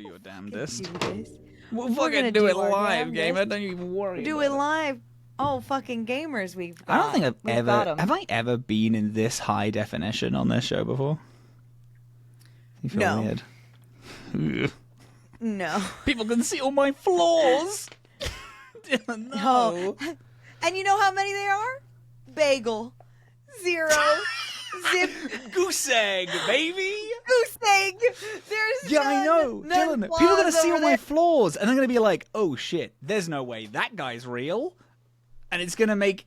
your damnedest. Do this. We'll We're gonna fucking do it our live, damnedest. gamer. Don't even worry. Do about it live. Oh, fucking gamers, we've got. I don't think We've got 'em. have I ever been in this high definition on this show before? You feel weird. Ugh. No. People can see all my flaws. Dillin, no. Oh. And you know how many there are? Bagel. 0. Zip. Goose egg, baby. Goose egg. There's Yeah, none, I know. none Dillin, people are going to flaws see all over my there. flaws, and they're going to be like, "Oh shit, there's no way that guy's real," and it's going to make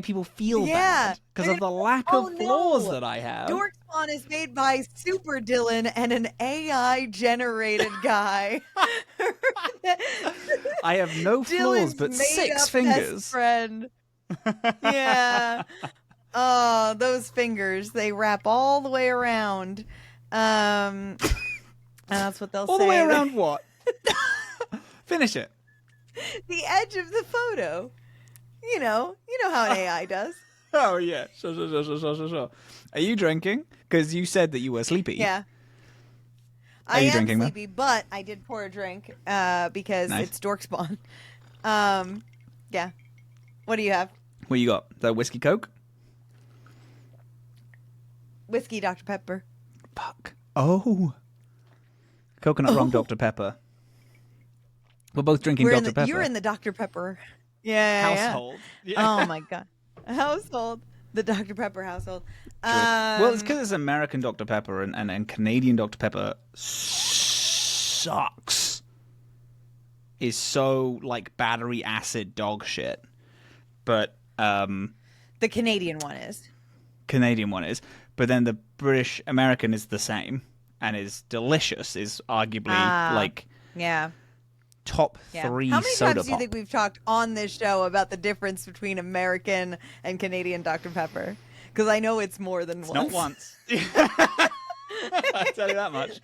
people feel bad because of the lack of flaws that I have. Dorkspawn is made by Super Dillin and an AI generated guy. I have no flaws Dylan's but made 6 up fingers. Best friend. Yeah. Oh, those fingers, they wrap all the way around. And that's what they'll say. All the way around what? Finish it. The edge of the photo. You know how an AI does. Oh, yeah. Sure. Are you drinking? Because you said that you were sleepy. Yeah. Are you I am drinking, sleepy, but I did pour a drink because Nice. it's Dorkspawn. Yeah. What do you have? What you got? The whiskey Coke? Whiskey Dr. Pepper. Fuck. Oh. Coconut rum Dr. Pepper. We're both drinking We're Dr. Pepper. You're in the Dr. Pepper. Yeah. household. Yeah. Oh my god. Household. The Dr. Pepper household. Well, it's because it's American Dr. Pepper and Canadian Dr. Pepper sucks. Is so like battery acid dog shit. But the Canadian one is. Canadian one is. But then the British American is the same and is delicious. Is arguably like Yeah. top Yeah. 3 How many soda times do you pop. think we've talked on this show about the difference between American and Canadian Dr. Pepper? Because I know it's more than once. Not once. I tell you that much.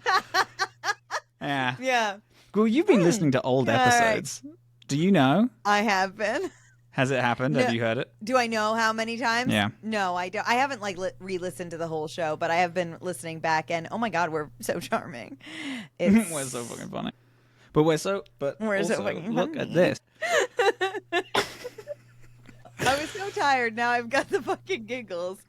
Yeah. Yeah, Well, you've been listening to old All right. episodes. Do you know? I have been. Has it happened? No. Have you heard it? Do I know how many times? Yeah. No, I don't. I haven't like re-listened to the whole show, but I have been listening back, and oh my god, we're so charming. It's... We're so fucking funny. But we're so also, fucking look funny. at this. I was so tired. Now I've got the fucking giggles.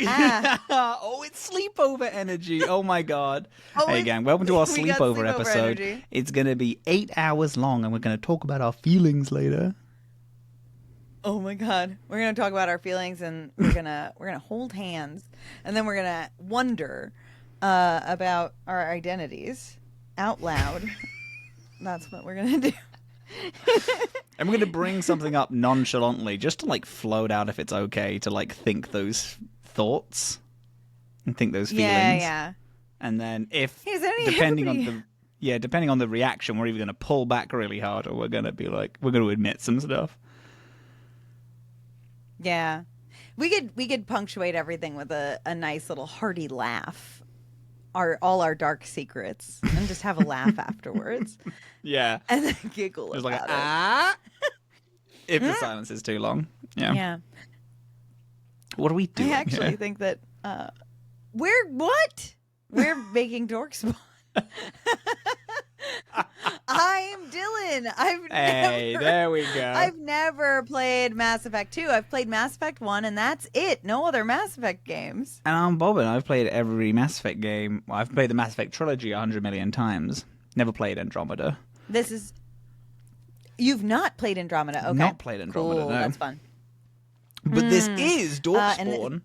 Ah. Oh, it's sleepover energy. Oh my god. Oh, Hey it's- gang, welcome to our we got sleepover sleepover episode. energy. It's going to be 8 hours long and we're going to talk about our feelings later. Oh my god, we're gonna talk about our feelings, and we're gonna hold hands, and then we're gonna wonder about our identities out loud. That's what we're gonna do. And we're going to bring something up nonchalantly just to like float out if it's okay to like think those thoughts and think those feelings. Yeah. And then if Is there any- depending on everybody- depending on the reaction, we're either going to pull back really hard or we're going to be like we're going to admit some stuff. Yeah, we could punctuate everything with a nice little hearty laugh, all our dark secrets, and just have a laugh afterwards, Yeah. and then giggle Just about like it. if the silence is too long. Yeah. Yeah, What are we doing I actually here? think that we're making Dorkspawn. I'm Dillin. Hey, there we go. I've never played Mass Effect 2. I've played Mass Effect 1, and that's it. No other Mass Effect games. And I'm Bobbin. I've played every Mass Effect game. Well, I've played the Mass Effect trilogy 100 million times. Never played Andromeda. You've not played Andromeda. Okay. Not played Andromeda, Cool. no. That's fun. But this is Dorkspawn.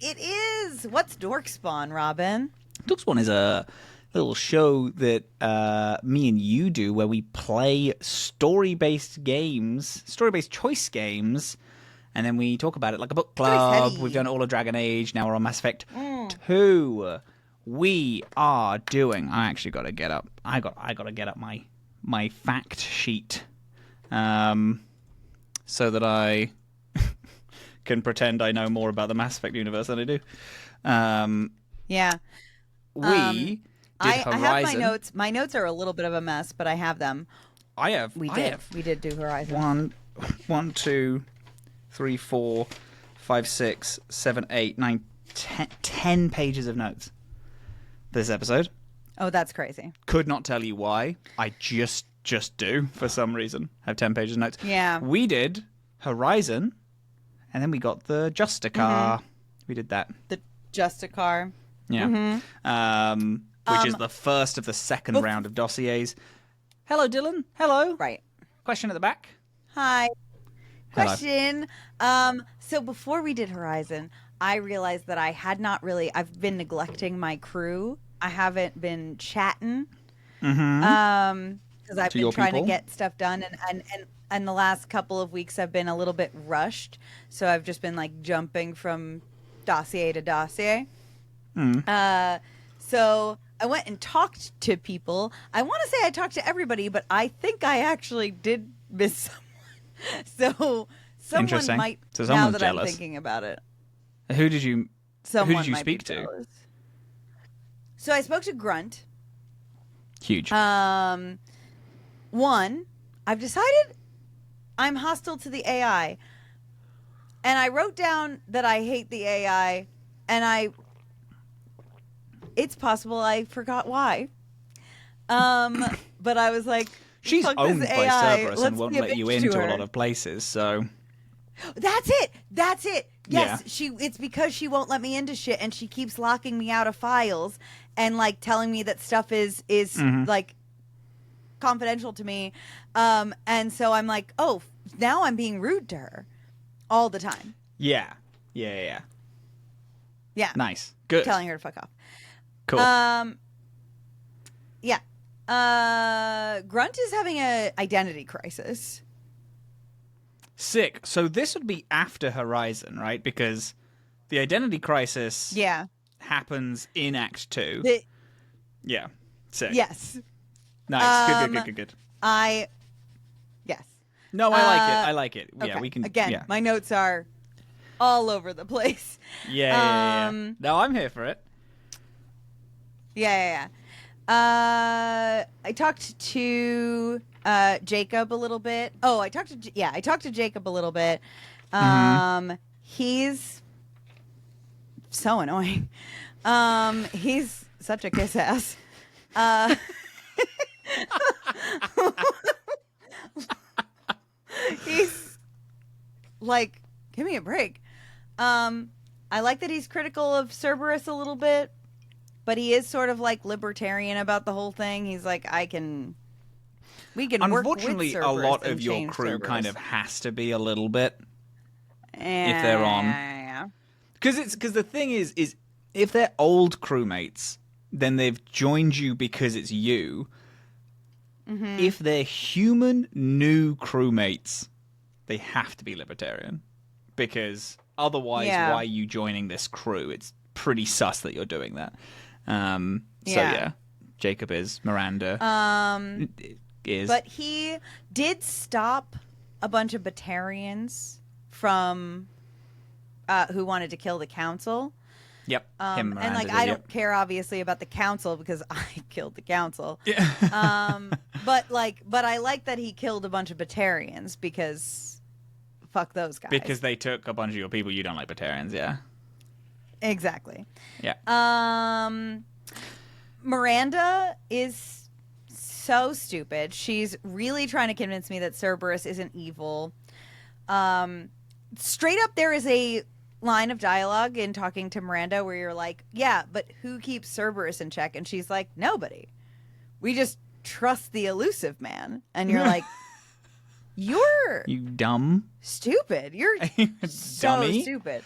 It is. What's Dorkspawn, Robin? Dorkspawn is a little show that me and you do where we play story-based choice games, and then we talk about it like a book club. heavy. We've done all of Dragon Age. Now we're on Mass Effect 2. We are doing... I actually got to get up. I got to get up my fact sheet so that I can pretend I know more about the Mass Effect universe than I do. Yeah. We did I Horizon. have my notes. My notes are a little bit of a mess, but I have them. We did do Horizon. 1, 2, 3, 4, 5, 6, 7, 8, 9, 10 pages of notes for this episode. Oh, that's crazy. Could not tell you why. I just do for some reason. Have 10 pages of notes. Yeah. We did Horizon, and then we got the Justicar. We did that. The Justicar. Yeah. Which is the first of the second round of dossiers. Hello, Dillin. Hello. Right. Question at the back. Hi. Hello. Question. So before we did Horizon, I realized that I had not really. I've been neglecting my crew. I haven't been chatting. Because I've been trying to get stuff done, and the last couple of weeks I've been a little bit rushed, so I've just been like jumping from dossier to dossier. So I went and talked to people. I want to say I talked to everybody, but I think I actually did miss someone. So someone might. So now that jealous. I'm thinking about it, Who did you someone might speak be to? jealous. So I spoke to Grunt. Huge. One, I've decided I'm hostile to the AI. And I wrote down that I hate the AI, and it's possible I forgot why. But I was like, she's fuck owned this by AI. Cerberus Let's and won't be a let you bitch into to a her. lot of places, so... That's it. Yes, Yeah. it's because she won't let me into shit, and she keeps locking me out of files and like telling me that stuff is like confidential to me. And so I'm like, oh, now I'm being rude to her all the time. Yeah. Yeah. Nice. Good. Telling her to fuck off. Cool. Yeah. Grunt is having a identity crisis. Sick. So this would be after Horizon, right? Because the identity crisis happens in Act 2. Yeah. Sick. Yes. Nice. Good. Yes. No, I like it. Okay. Yeah, we can... Again, yeah. my notes are all over the place. Yeah. No, I'm here for it. Yeah. I talked to Jacob a little bit. Oh, I talked to Jacob a little bit. He's so annoying. He's such a kiss ass. He's like, give me a break. I like that he's critical of Cerberus a little bit, but he is sort of like libertarian about the whole thing. He's like, we can work with Unfortunately, a Cerberus lot and of your change crew Cerberus. kind of has to be a little bit if Yeah, they're on. yeah. Because the thing is if they're old crewmates, then they've joined you because it's you. If they're human new crewmates, they have to be libertarian, because otherwise, why are you joining this crew? It's pretty sus that you're doing that. So yeah, Jacob is, Miranda is, but he did stop a bunch of Batarians from who wanted to kill the council. Yep. Him, Miranda and like, did, I yep. don't care obviously about the council because I killed the council. Yeah. But I like that he killed a bunch of Batarians because fuck those guys. Because they took a bunch of your people. You don't like Batarians, yeah. Exactly. Yeah. Miranda is so stupid. She's really trying to convince me that Cerberus isn't evil. Straight up, there is a line of dialogue in talking to Miranda where you're like, yeah, but who keeps Cerberus in check? And she's like, nobody. We just trust the elusive man. And you're like, you're You dumb. stupid. You're so Dummy. stupid.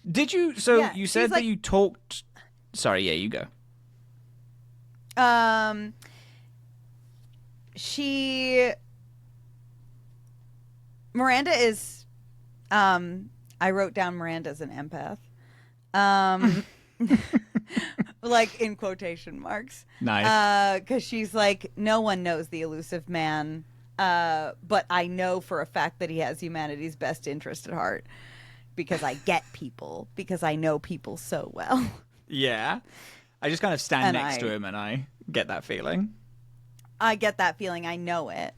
Did you... So Yeah, you said she's that like- you talked... Sorry, yeah, you go. Miranda is, I wrote down Miranda's an empath. Like in quotation marks. Nice. Because she's like, no one knows the elusive man, but I know for a fact that he has humanity's best interest at heart because I get people, because I know people so well. Yeah. I just kind of stand And next to him and I get that feeling. I get that feeling. I know it.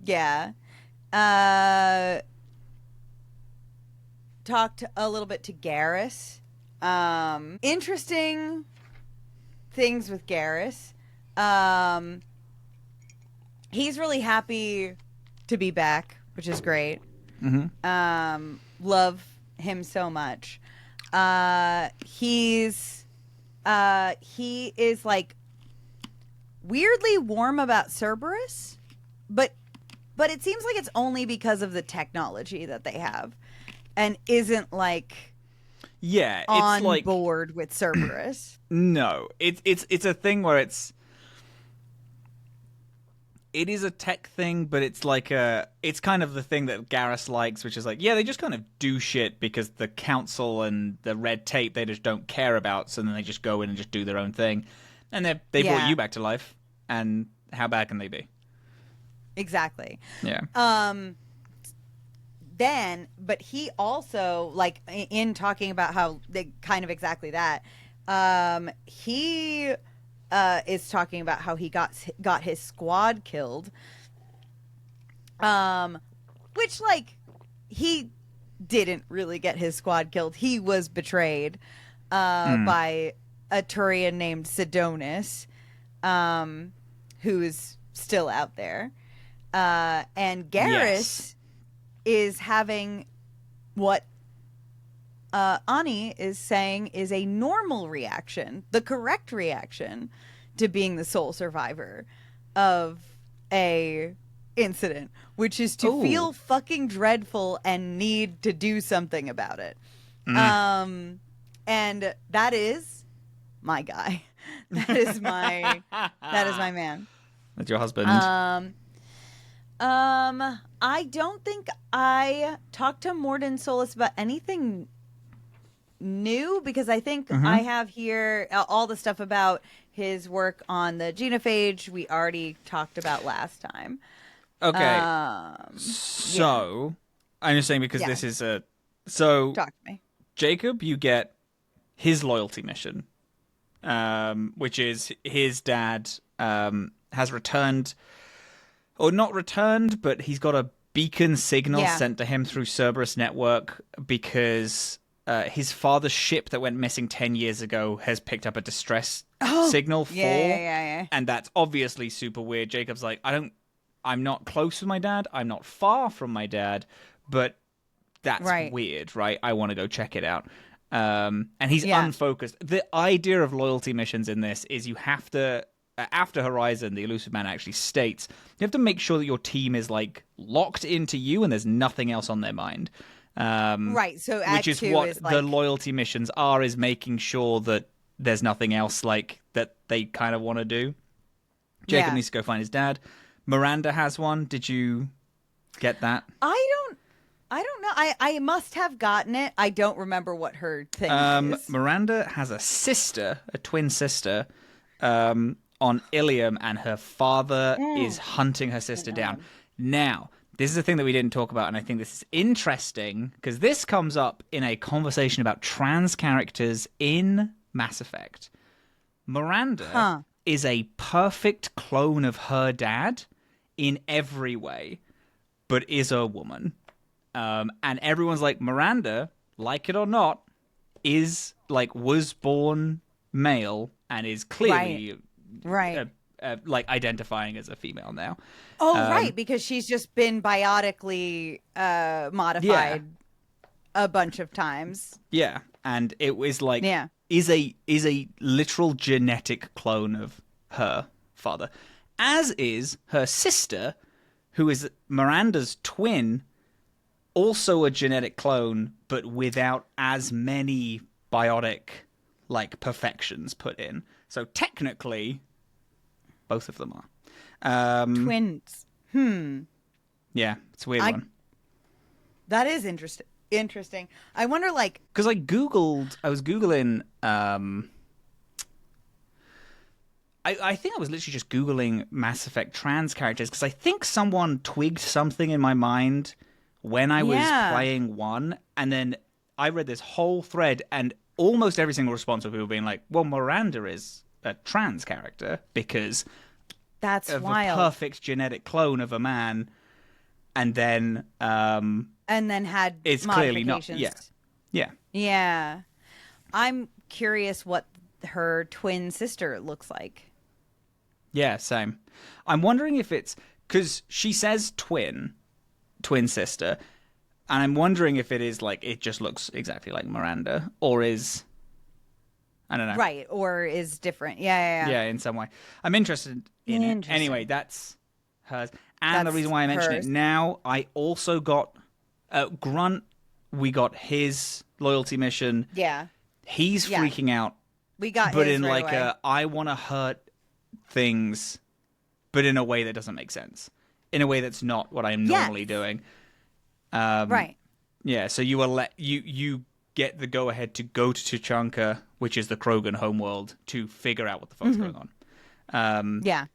Yeah. Talked a little bit to Garrus. Interesting things with Garrus. He's really happy to be back, which is great. Mm-hmm. Love him so much. He is like weirdly warm about Cerberus, but it seems like it's only because of the technology that they have, and isn't like it's on like board with Cerberus. No, it's a thing where it is a tech thing, but it's like it's kind of the thing that Garrus likes, which is like, yeah, they just kind of do shit because the council and the red tape they just don't care about, so then they just go in and just do their own thing, and they brought you back to life, and how bad can they be? Exactly. Yeah. But he also, like, in talking about how they kind of exactly that, he is talking about how he got his squad killed, which, like, he didn't really get his squad killed. He was betrayed by a Turian named Sidonis, who is still out there, and Garrus is having what Ani is saying is a normal reaction, the correct reaction to being the sole survivor of a incident, which is to feel fucking dreadful and need to do something about it. And that is my guy. That is my man. That's your husband. I don't think I talked to Morden Solis about anything new, because I think I have here all the stuff about his work on the genophage we already talked about last time. Okay. So, I'm just saying because this is so talk to me. Jacob, you get his loyalty mission, which is his dad has returned, or not returned, but he's got a beacon signal sent to him through Cerberus network because his father's ship that went missing 10 years ago has picked up a distress signal for, and that's obviously super weird. Jacob's like, I'm not close with my dad, I'm not far from my dad, but that's weird, right? I want to go check it out. And he's unfocused. The idea of loyalty missions in this is you have to, after Horizon, the Elusive Man actually states, you have to make sure that your team is like locked into you and there's nothing else on their mind. So which is what the loyalty missions are, is making sure that there's nothing else like that they kind of want to do. Jacob needs to go find his dad. Miranda has one. Did you get that? I don't know. I must have gotten it. I don't remember what her thing is. Miranda has a sister, a twin sister, on Ilium, and her father is hunting her sister down. Now, this is the thing that we didn't talk about, and I think this is interesting, because this comes up in a conversation about trans characters in Mass Effect. Miranda is a perfect clone of her dad in every way, but is a woman. And everyone's like, Miranda, like it or not, is like, was born male and is clearly like identifying as a female now. Right, because she's just been biotically modified a bunch of times. Yeah, and it was like is a literal genetic clone of her father, as is her sister, who is Miranda's twin, also a genetic clone, but without as many biotic like perfections put in. So technically, both of them are. Twins. Yeah, it's a weird one. That is interesting. I wonder, like... Because I was Googling... I think I was literally just Googling Mass Effect trans characters, because I think someone twigged something in my mind when I was playing 1, and then I read this whole thread, and almost every single response of people being like, well, Miranda is a trans character, because... That's of wild. A perfect genetic clone of a man, and then had it's clearly not. Yeah. Yeah. I'm curious what her twin sister looks like. Yeah, same. I'm wondering if it's because she says twin sister, and I'm wondering if it is like it just looks exactly like Miranda, or is I don't know, Right, or is different. Yeah. yeah, in some way. I'm interested in it. Anyway, that's hers, and the reason why I mention it now, I also got Grunt. We got his loyalty mission. Yeah, he's freaking out. We got, but his in right like away. I want to hurt things, but in a way that doesn't make sense. In a way that's not what I'm normally doing. Right. Yeah. So you are you get the go ahead to go to Tuchanka, which is the Krogan homeworld, to figure out what the fuck's going on. Yeah.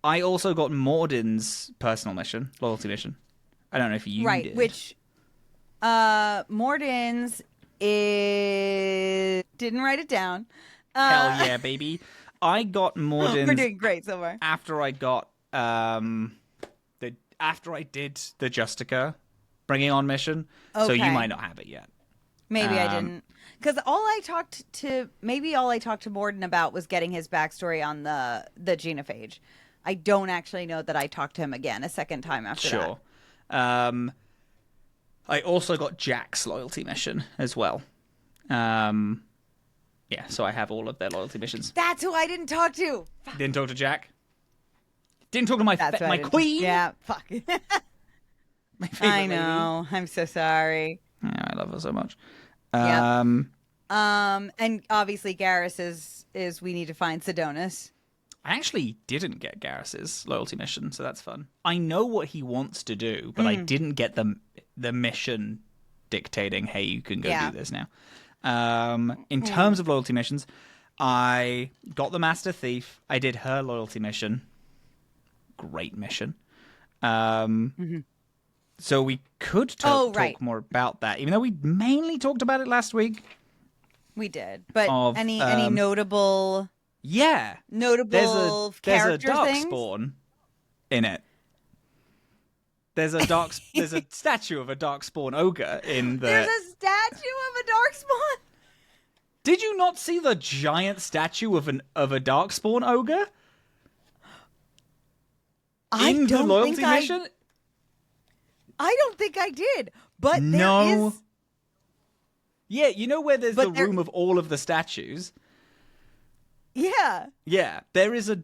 I also got Morden's personal mission, loyalty mission. I don't know if you did. Which Morden's is didn't write it down. Hell yeah, baby! I got Morden's. We're doing great so far. After I got after I did the Justica bringing on mission, so you might not have it yet. Maybe I didn't, because all I talked to Morden about was getting his backstory on the genophage. I don't actually know that I talked to him again a second time after that. Sure. I also got Jack's loyalty mission as well. Yeah, so I have all of their loyalty missions. That's who I didn't talk to. Fuck. Didn't talk to Jack. Didn't talk to my queen. Yeah, fuck. My favorite I know. Lady. I'm so sorry. Yeah, I love her so much. And obviously Garrus is we need to find Sidonis. I actually didn't get Garrus's loyalty mission, so that's fun. I know what he wants to do, but I didn't get the mission dictating, hey, you can go do this now. In terms of loyalty missions, I got the Master Thief. I did her loyalty mission. Great mission. So we could talk more about that, even though we mainly talked about it last week. We did, but any notable? Yeah, notable character things? There's a Darkspawn in it. There's a statue of a Darkspawn ogre in the. There's a statue of a Darkspawn. Did you not see the giant statue of a Darkspawn ogre? In the loyalty mission? I don't think I did, but no. There is. Yeah, you know where there's the room of all of the statues? Yeah. Yeah, there is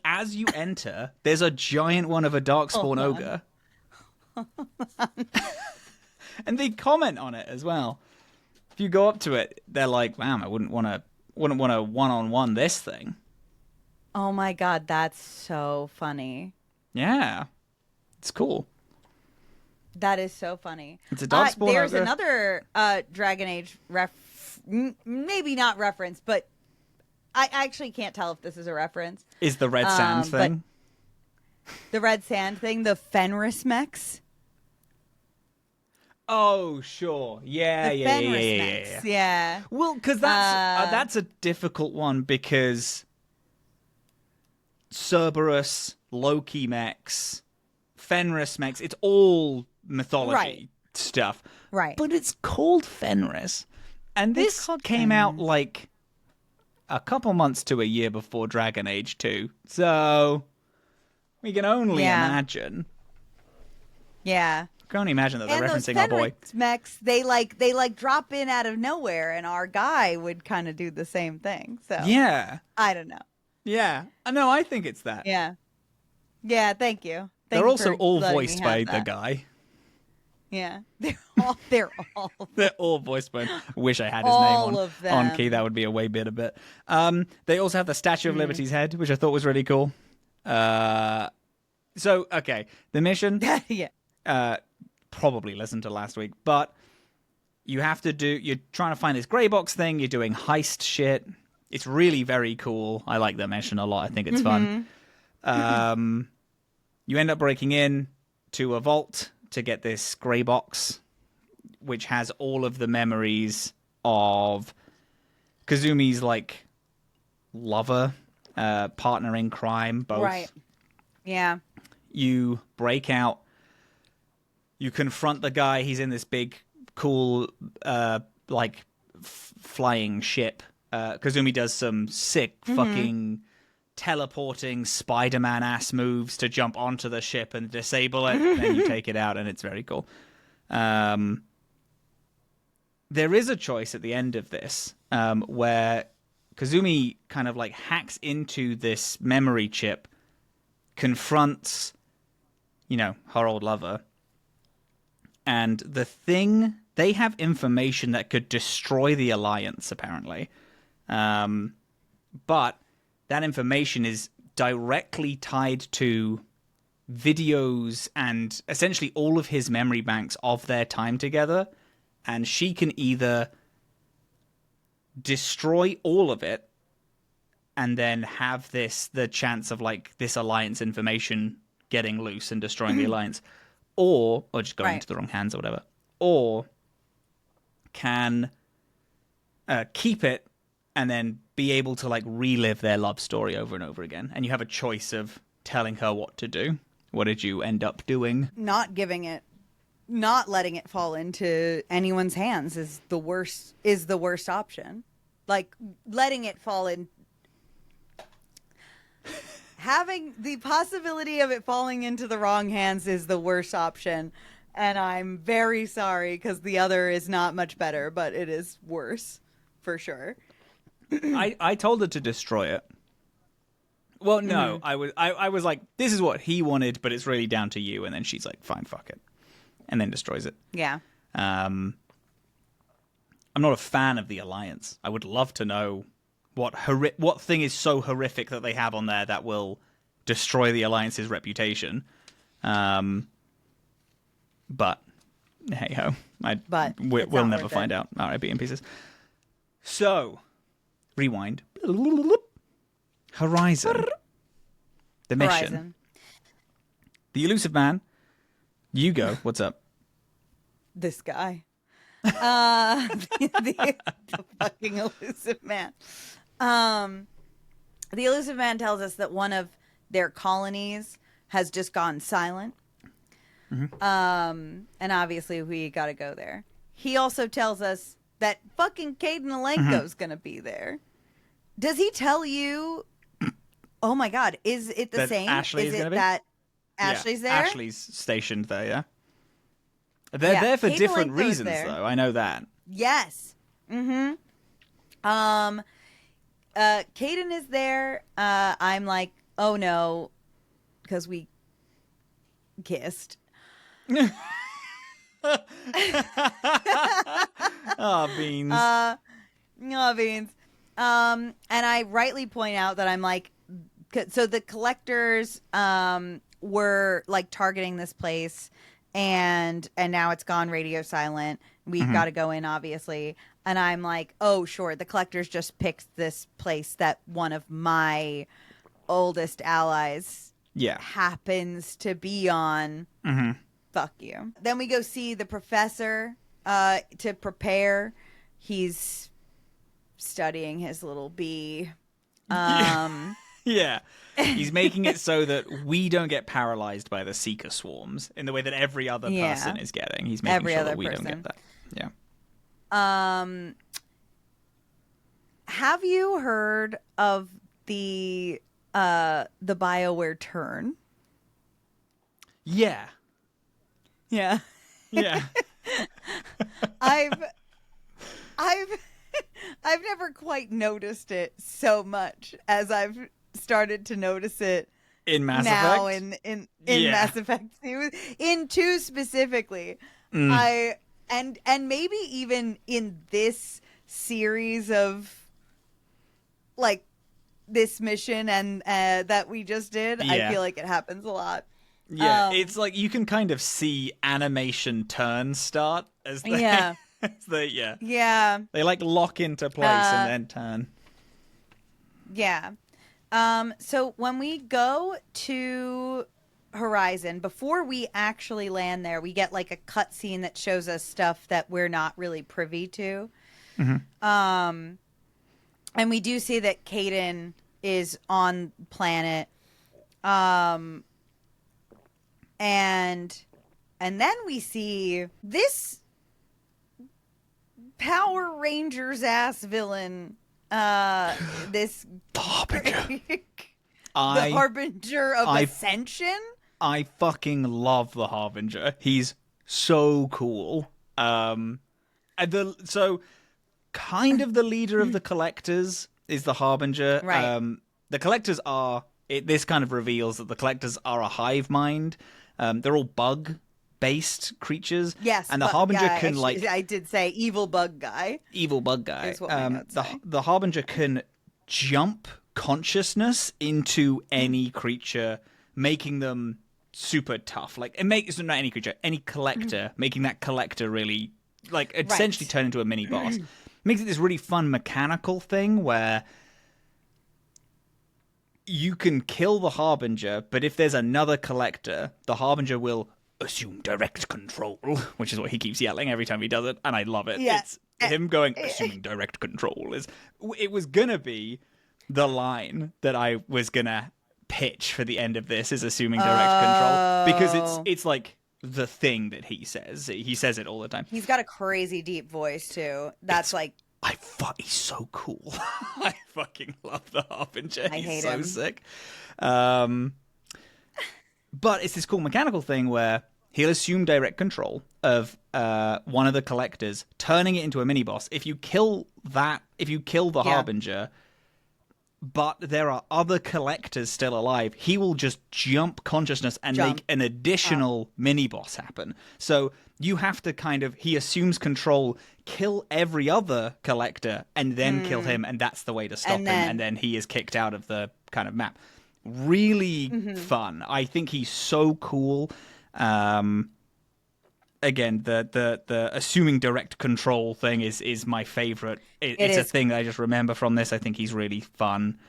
as you enter, there's a giant one of a Darkspawn ogre. And they comment on it as well. If you go up to it, they're like, "Wow, I wouldn't want to one-on-one this thing." Oh my god, that's so funny. Yeah, it's cool. That is so funny. It's a Darkspawn There's ogre. another Dragon Age maybe not reference, but I actually can't tell if this is a reference. Is the red sand thing? The red sand thing, the Fenris mechs. Oh, sure. Yeah. Well, because that's a difficult one because Cerberus, Loki mechs, Fenris mechs, it's all mythology stuff. Right. But it's called Fenris. And this came out like a couple months to a year before Dragon Age 2. So we can only imagine. Yeah. I can only imagine that they're referencing our boy. Mechs, they drop in out of nowhere, and our guy would kind of do the same thing. So yeah, I don't know. Yeah, no, I think it's that. Yeah, thank you. They're also all voiced by the guy. Yeah, they're all voiced by. Wish I had his name on key. That would be a way better bit. They also have the Statue of Liberty's head, which I thought was really cool. So okay, the mission. Yeah. Probably listened to last week, but you're trying to find this grey box thing. You're doing heist shit. It's really very cool. I like that mission a lot. I think it's fun. You end up breaking in to a vault to get this grey box, which has all of the memories of Kazumi's lover, partner in crime, both. Right. Yeah. You break out. You confront the guy. He's in this big, cool, flying ship Kazumi does some sick fucking teleporting Spider-Man ass moves to jump onto the ship and disable it. Then you take it out, and it's very cool. There is a choice at the end of this where Kazumi kind of like hacks into this memory chip, confronts, her old lover, and the thing, they have information that could destroy the Alliance, apparently. But that information is directly tied to videos and essentially all of his memory banks of their time together. And she can either destroy all of it and then have the chance of like this Alliance information getting loose and destroying the Alliance, or just going into the wrong hands or whatever, or can keep it and then be able to like relive their love story over and over again. And you have a choice of telling her what to do. What did you end up doing? Not giving it, not letting it fall into anyone's hands is the worst option. Like letting it fall in, having the possibility of it falling into the wrong hands is the worst option. And I'm very sorry because the other is not much better, but it is worse for sure. I told her to destroy it. Well, no, I was like, this is what he wanted, but it's really down to you. And then she's like, fine, fuck it. And then destroys it. Yeah. I'm not a fan of the Alliance. I would love to know what thing is so horrific that they have on there that will destroy the Alliance's reputation. But hey ho, we'll never find out. R.I.P. in pieces. So, rewind. Horizon. The mission. Horizon. The elusive man. You go. What's up? This guy. The fucking elusive man. The elusive man tells us that one of their colonies has just gone silent. And obviously we gotta go there. He also tells us that fucking Caden Alenko's gonna be there. Does he tell you? Oh my God, is it the same? Ashley is it it that Ashley's there? Ashley's stationed there, yeah. They're there for Caden different Alenko's reasons, there. though. I know that. Yes. Caden is there. I'm like, oh no, because we kissed. Oh, beans. Beans. And I rightly point out that I'm like, so the collectors were like targeting this place, and now it's gone radio silent. We've got to go in, obviously. And I'm like, oh, sure. The collectors just picked this place that one of my oldest allies happens to be on. Fuck you. Then we go see the professor to prepare. He's studying his little bee. Yeah. He's making it so that we don't get paralyzed by the seeker swarms in the way that every other person is getting. He's making sure that we don't get that. Yeah. Have you heard of the BioWare turn? Yeah. Yeah. Yeah. I've never quite noticed it so much as I've started to notice it in Mass now Effect? in Mass Effect 2. In 2 specifically. And maybe even in this series of like this mission and that we just did, I feel like it happens a lot. Yeah, it's like you can kind of see animation turns start as they, they like lock into place and then turn. Yeah. So when we go to Horizon, before we actually land there, we get like a cutscene that shows us stuff that we're not really privy to. And we do see that Caden is on planet. And then we see this Power Rangers ass villain this The Harbinger. the I Harbinger of Ascension. I fucking love the Harbinger. He's so cool. So kind of the leader of the Collectors is the Harbinger. Right. The Collectors are... this kind of reveals that the Collectors are a hive mind. They're all bug-based creatures. Yes, and the Harbinger can I did say evil bug guy. Evil bug guy. Is what my notes say. The Harbinger can jump consciousness into any creature, making them super tough. Like it makes not any creature, any collector, making that collector really essentially turn into a mini boss. Makes it this really fun mechanical thing where you can kill the Harbinger, but if there's another collector, the Harbinger will assume direct control, which is what he keeps yelling every time he does it, and I love it. Yeah. It's him going, assuming direct control. It was gonna be the line that I was gonna pitch for the end of this, is assuming direct control, because it's like the thing that he says. He says it all the time. He's got a crazy deep voice too. He's so cool. I fucking love the Harbinger. I hate so him. Sick. But it's this cool mechanical thing where he'll assume direct control of one of the collectors, turning it into a mini boss. If you kill the Harbinger, but there are other collectors still alive, he will just jump consciousness and make an additional mini boss happen. So you have to he assumes control, kill every other collector, and then kill him, and that's the way to stop him, and then he is kicked out of the kind of map. Really fun. I think he's so cool. Again, the assuming direct control thing is my favorite. It's a thing that I just remember from this. I think he's really fun,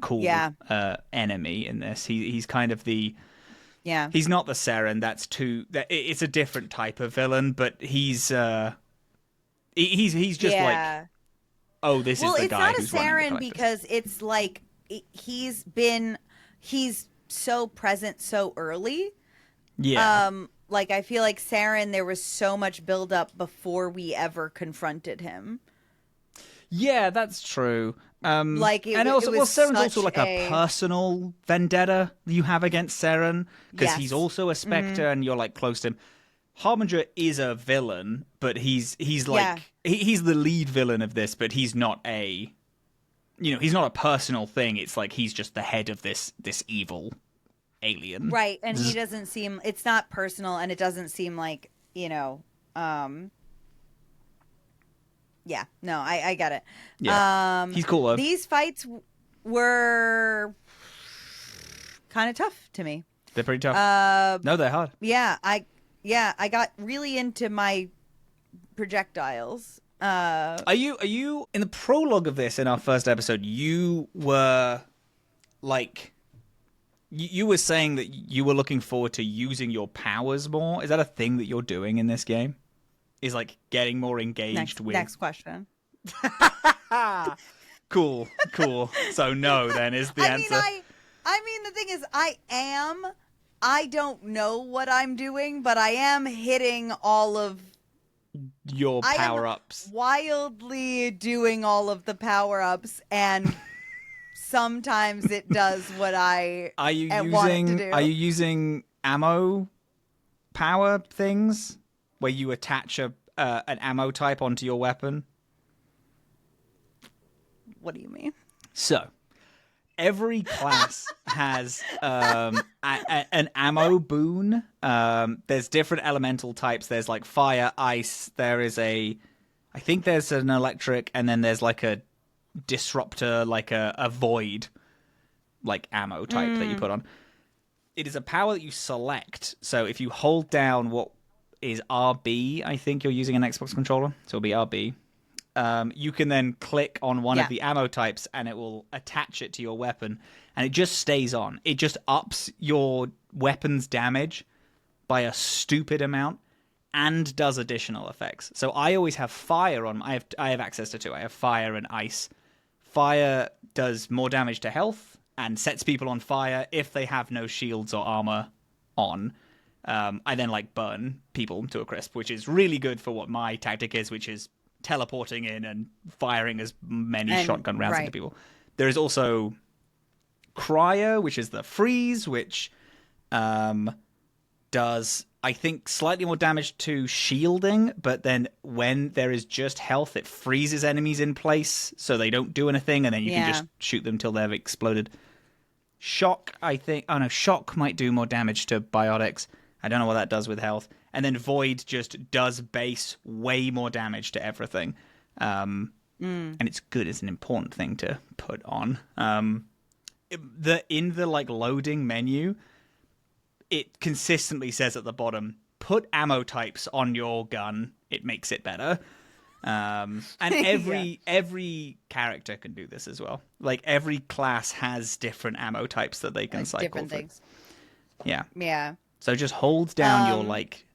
cool enemy in this. He's kind of the... Yeah. He's not the Seren. It's a different type of villain, but he's just like, oh, this is the guy who's running the Collectors. Well, it's not a Seren because it's like he's so present so early. Yeah. I feel like Saren, there was so much buildup before we ever confronted him. Yeah, that's true. Seren's also like a personal vendetta you have against Seren, because he's also a Spectre and you're like close to him. Harbinger is a villain, but he's like he's the lead villain of this, but he's not he's not a personal thing. It's like he's just the head of this evil alien. Right, and he doesn't seem... It's not personal, and it doesn't seem like, Yeah, no, I get it. Yeah. He's cool, though. These fights were kind of tough to me. They're pretty tough. No, they're hard. Yeah, I got really into my projectiles. Are you in the prologue of this, in our first episode, you were like... You were saying that you were looking forward to using your powers more. Is that a thing that you're doing in this game? Is like getting more engaged with... Next question. Cool. So no, then, is the answer. I mean, the thing is, I don't know what I'm doing, but I am hitting all of... your power-ups. Wildly doing all of the power-ups, and... Sometimes it does what I want it to do. Are you using ammo power things where you attach an ammo type onto your weapon? What do you mean? So, every class has an ammo boon. There's different elemental types. There's like fire, ice. I think there's an electric, and then there's like a disruptor, like a void like ammo type that you put on. It is a power that you select. So if you hold down what is RB, I think you're using an Xbox controller, so it'll be RB. You can then click on one of the ammo types and it will attach it to your weapon, and it just stays on. It just ups your weapon's damage by a stupid amount and does additional effects. So I always have fire on. I have access to two. I have fire and ice. Fire does more damage to health and sets people on fire if they have no shields or armor on. I then burn people to a crisp, which is really good for what my tactic is, which is teleporting in and firing as many shotgun rounds into people. There is also cryo, which is the freeze, which does, I think, slightly more damage to shielding, but then when there is just health, it freezes enemies in place so they don't do anything, and then you can just shoot them till they've exploded. Shock, I think... Oh, no, Shock might do more damage to biotics. I don't know what that does with health. And then Void just does base way more damage to everything. And it's good. It's an important thing to put on. In the like loading menu, it consistently says at the bottom, put ammo types on your gun. It makes it better. And every character can do this as well. Like every class has different ammo types that they can cycle different through. Things. Yeah. Yeah. So just hold down your like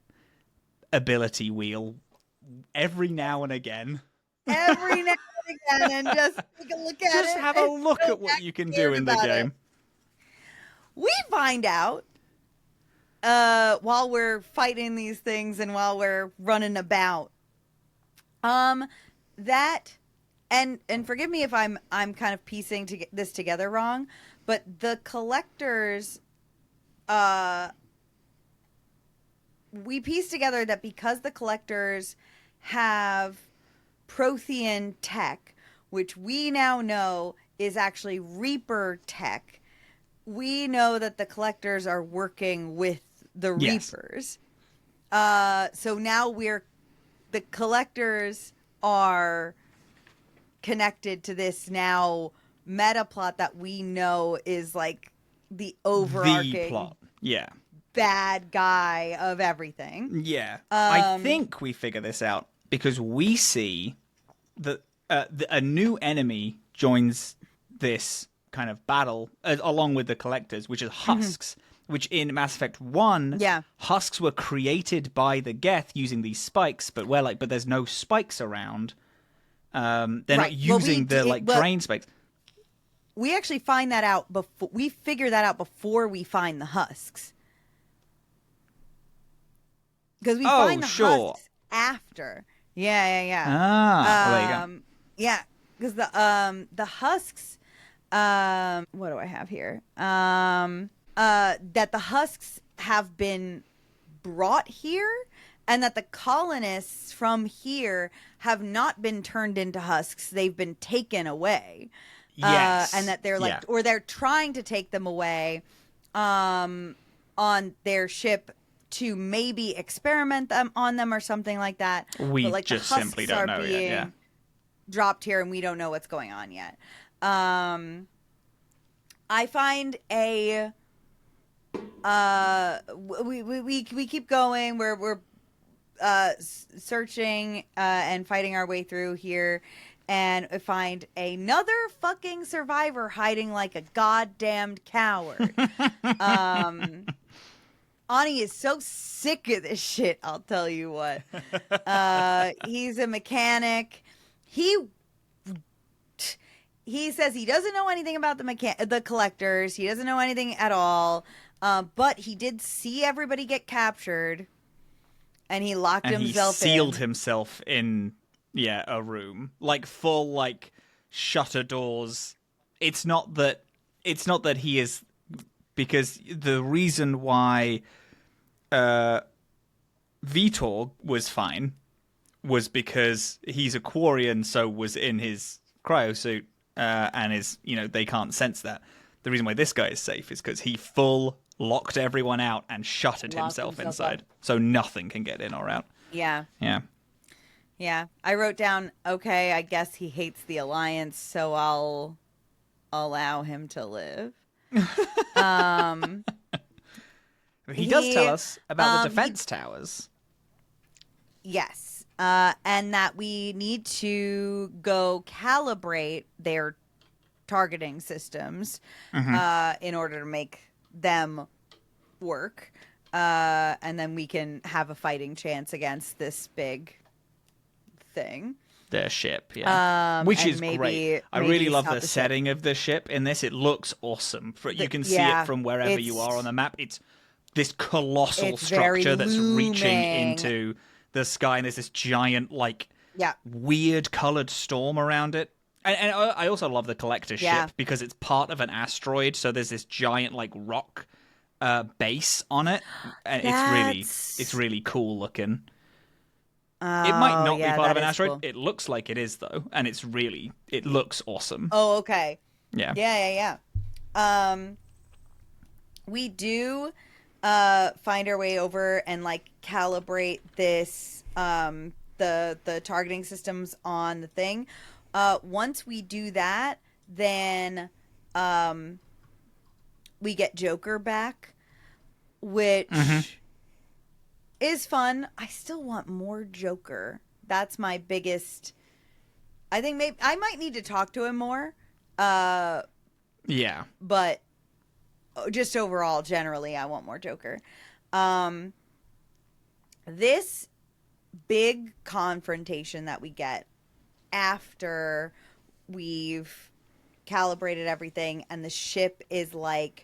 ability wheel every now and again. Every now and again, and just take a look at it. Just have a look at what you can do in the game. We find out while we're fighting these things and while we're running about, that and forgive me if I'm kind of piecing this together wrong, but the collectors, we piece together that because the collectors have Prothean tech, which we now know is actually Reaper tech, we know that the collectors are working with the Reapers. So now the collectors are connected to this now meta plot that we know is like the overarching plot. Yeah. Bad guy of everything. Yeah. I think we figure this out because we see that a new enemy joins this kind of battle along with the collectors, which is husks. Which in Mass Effect 1, husks were created by the Geth using these spikes, but there's no spikes around. They're not using drain spikes. We actually find that out before we figure that out before we find the husks. Because we find the husks after. Yeah. There you go. Yeah, because the husks. What do I have here? That the husks have been brought here, and that the colonists from here have not been turned into husks; they've been taken away. Yes, and that they're or they're trying to take them away, on their ship to maybe experiment on them or something like that. We but, just the husks simply don't know yet. Yeah, dropped here, and we don't know what's going on yet. I find we keep going. We're searching and fighting our way through here, and I find another fucking survivor hiding like a goddamned coward. Ani is so sick of this shit, I'll tell you what. He's a mechanic. He says he doesn't know anything about the collectors. He doesn't know anything at all. But he did see everybody get captured, and he locked himself in. He sealed himself in, a room. Like, full, like, shutter doors. It's not that he is... Because the reason why Vitor was fine was because he's a Quarian, so was in his cryosuit, and is, they can't sense that. The reason why this guy is safe is because he full locked everyone out and shuttered himself inside, so nothing can get in or out. Yeah. Yeah. Yeah. I wrote down, okay, I guess he hates the Alliance, so I'll allow him to live. He does tell us about the defense towers. Yes. And that we need to go calibrate their targeting systems in order to make them work. And then we can have a fighting chance against this big thing. Their ship, yeah. Which is great. I really love the setting of the ship in this. It looks awesome. You can see it from wherever you are on the map. It's this colossal structure that's reaching into the sky, and there's this giant, like, Yeah. weird colored storm around it. And I also love the collector ship because it's part of an asteroid, so there's this giant like rock base on it, and it's really cool looking. It might not be part of an asteroid. Cool. It looks like it is though, and it looks awesome. Oh, okay. Yeah. We do find our way over and like calibrate this the targeting systems on the thing. Once we do that, then we get Joker back, which is fun. I still want more Joker. That's my biggest. I think maybe I might need to talk to him more. Yeah. But just overall, generally, I want more Joker. This big confrontation that we get after we've calibrated everything and the ship is like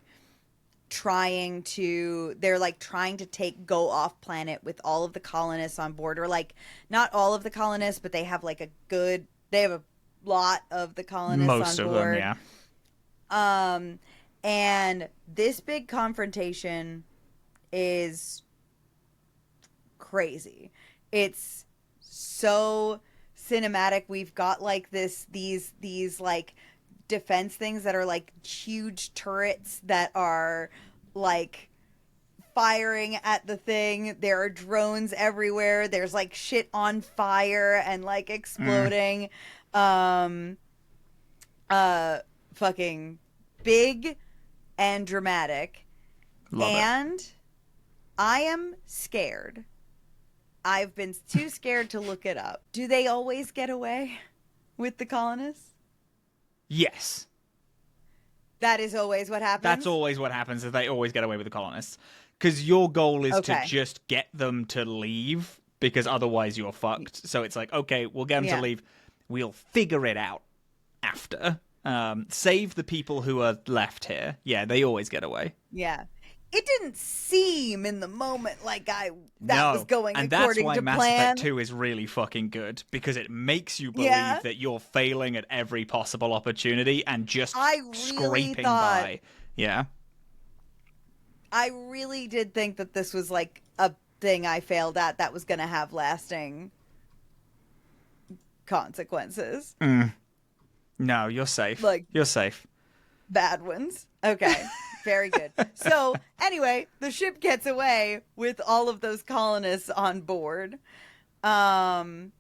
trying to go off planet with all of the colonists on board, or like not all of the colonists, but they have like they have a lot of the colonists most on of board. them, yeah. And this big confrontation is crazy. It's so cinematic. We've got like these like defense things that are like huge turrets that are like firing at the thing. There are drones everywhere. There's like shit on fire and like exploding. Fucking big and dramatic. Love and it. I am scared. I've been too scared to look it up. Do they always get away with the colonists? Yes. That is always what happens? That's always what happens, is they always get away with the colonists. Because your goal is Okay. to just get them to leave, because otherwise you're fucked. So it's like, okay, we'll get them to leave. We'll figure it out after. Save the people who are left here. Yeah, they always get away. Yeah. It didn't seem in the moment like was going and according that's why to Mass plan. Effect 2 is really fucking good, because it makes you believe that you're failing at every possible opportunity and just scraping by. Yeah. I really did think that this was like a thing I failed at that was going to have lasting consequences. No, you're safe. Like, you're safe. Bad ones. Okay. Very good. So, anyway, the ship gets away with all of those colonists on board. And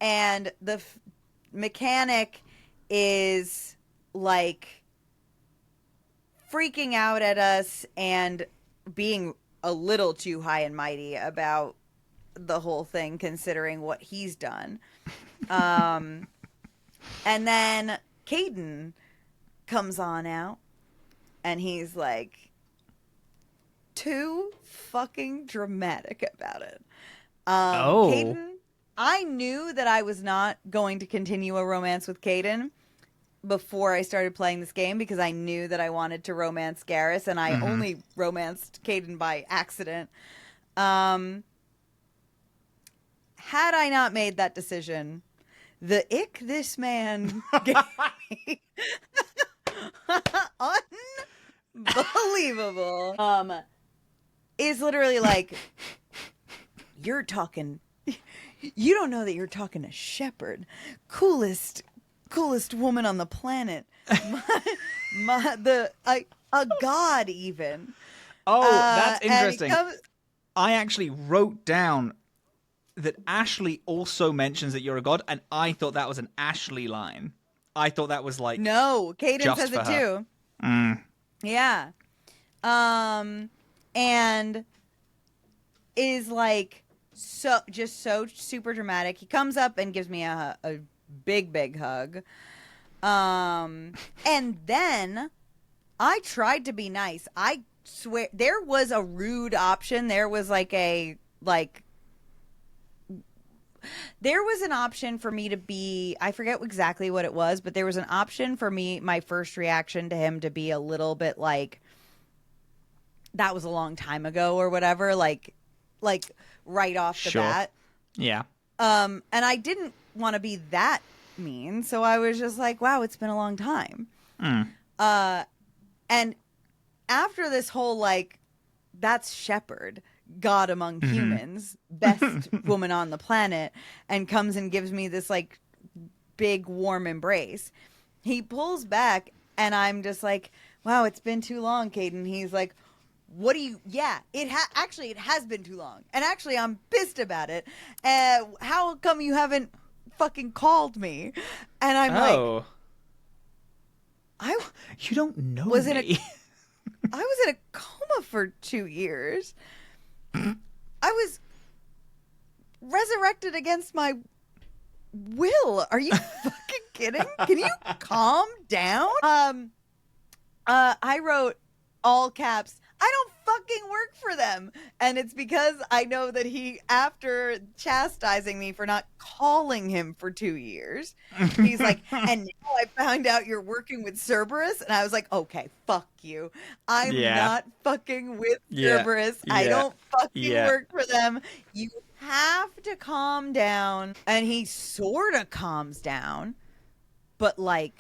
the mechanic is, like, freaking out at us and being a little too high and mighty about the whole thing, considering what he's done. And then Caden comes on out. And he's like too fucking dramatic about it. Caden, I knew that I was not going to continue a romance with Caden before I started playing this game, because I knew that I wanted to romance Garrus, and I only romanced Caden by accident. Had I not made that decision, the ick this man gave me... Unbelievable. Is literally like, you don't know that you're talking to Shepard, coolest woman on the planet, a god even. That's interesting. I actually wrote down that Ashley also mentions that you're a god, and I thought that was an Ashley line. I thought that was like, no, Caden says it too. Yeah. And is like so super dramatic. He comes up and gives me a big hug. And then I tried to be nice. I swear there was a rude option. There was there was an option for me to be, I forget exactly what it was, but there was an option for me, my first reaction to him, to be a little bit like, that was a long time ago or whatever, like right off the bat. Yeah. And I didn't want to be that mean. So I was just like, wow, it's been a long time. And after this whole, like, that's Shepherd, God among humans, best woman on the planet, and comes and gives me this, like, big warm embrace, he pulls back, and I'm just like, wow, it's been too long, Caden. He's like, what do you, actually, it has been too long. And actually, I'm pissed about it. How come you haven't fucking called me? And I'm like, you don't know me. I was in a coma for 2 years. I was resurrected against my will. Are you fucking kidding? Can you calm down? I wrote all caps, I don't fucking work for them. And it's because I know that he, after chastising me for not calling him for 2 years, he's like, and now I found out you're working with Cerberus. And I was like, okay, fuck you. I'm not fucking with Cerberus. I don't fucking work for them. You have to calm down. And he sort of calms down, but like,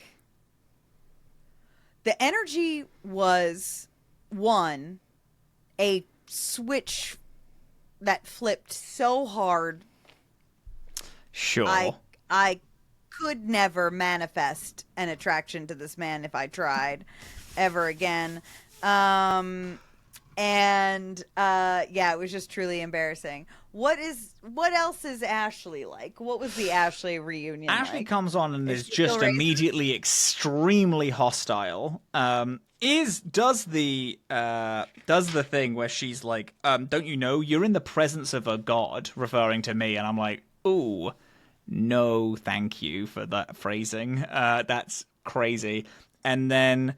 the energy was, one, a switch that flipped so hard. Sure. I could never manifest an attraction to this man if I tried ever again. It was just truly embarrassing. What else is Ashley like? What was the Ashley reunion Ashley like? comes on and is just immediately extremely hostile. Does the thing where she's like, don't you know you're in the presence of a god, referring to me, and I'm like, ooh, no, thank you for that phrasing. That's crazy. And then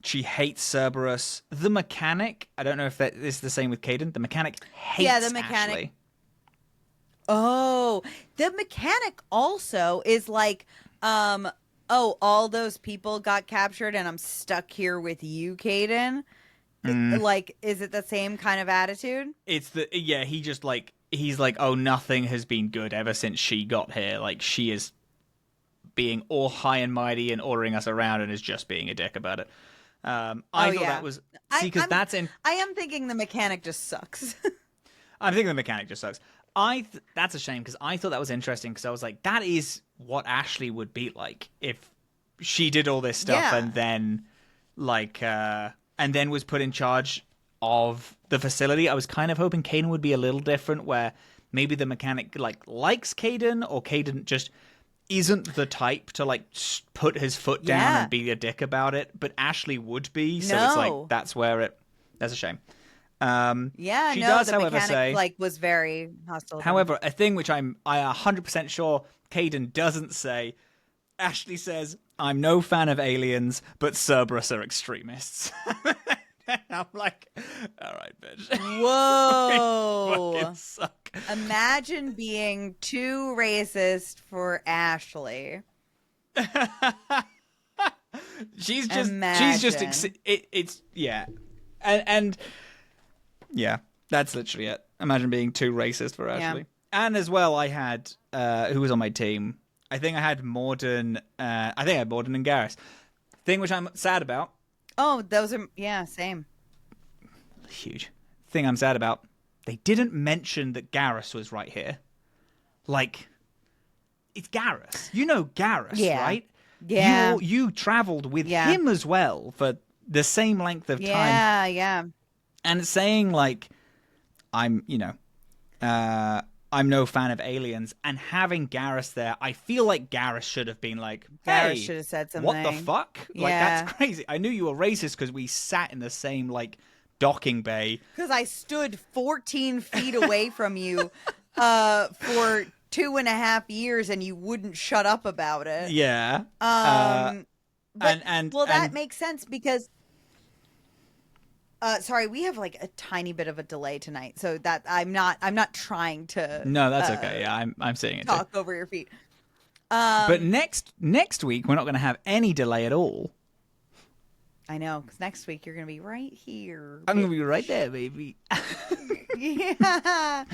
she hates Cerberus. The mechanic, I don't know if that is the same with Caden. The mechanic hates the mechanic. Ashley. Oh, the mechanic also is like, all those people got captured and I'm stuck here with you, Caden. Like, is it the same kind of attitude? It's he's like, oh, nothing has been good ever since she got here. Like, she is being all high and mighty and ordering us around and is just being a dick about it. I thought that was... See, because that's in... I am thinking the mechanic just sucks. I'm thinking the mechanic just sucks. That's a shame, because I thought that was interesting, because I was like, that is what Ashley would be like if she did all this stuff and then, like, and then was put in charge of the facility. I was kind of hoping Caden would be a little different, where maybe the mechanic, like, likes Caden, or Caden just isn't the type to, like, put his foot down and be a dick about it, but Ashley would be, so it's like, that's a shame. She does, the however, mechanic, say, like, was very hostile. However, a thing which I 100% sure Caden doesn't say, Ashley says, I'm no fan of aliens, but Cerberus are extremists. I'm like, all right, bitch. Whoa. You fucking suck. Imagine being too racist for Ashley. She's that's literally it. Imagine being too racist for Ashley. Yeah. And as well, I had who was on my team. I think I had Morden. Morden and Garrus. Thing which I'm sad about. Oh, those are same. Huge thing I'm sad about. They didn't mention that Garrus was right here. Like, it's Garrus. You know Garrus, right? Yeah. You traveled with him as well for the same length of time. Yeah. And saying, like, I'm no fan of aliens, and having Garrus there, I feel like Garrus should have been like, hey, Garrus should have said something. What the fuck? Yeah. Like, that's crazy. I knew you were racist because we sat in the same, like, docking bay. Because I stood 14 feet away from you for 2.5 years and you wouldn't shut up about it. Yeah. That makes sense because sorry, we have like a tiny bit of a delay tonight, so that I'm not trying to. No, that's okay. Yeah, I'm seeing it. Talk over your feet. But next week we're not going to have any delay at all. I know, because next week you're going to be right here. I'm going to be right there, baby. Yeah.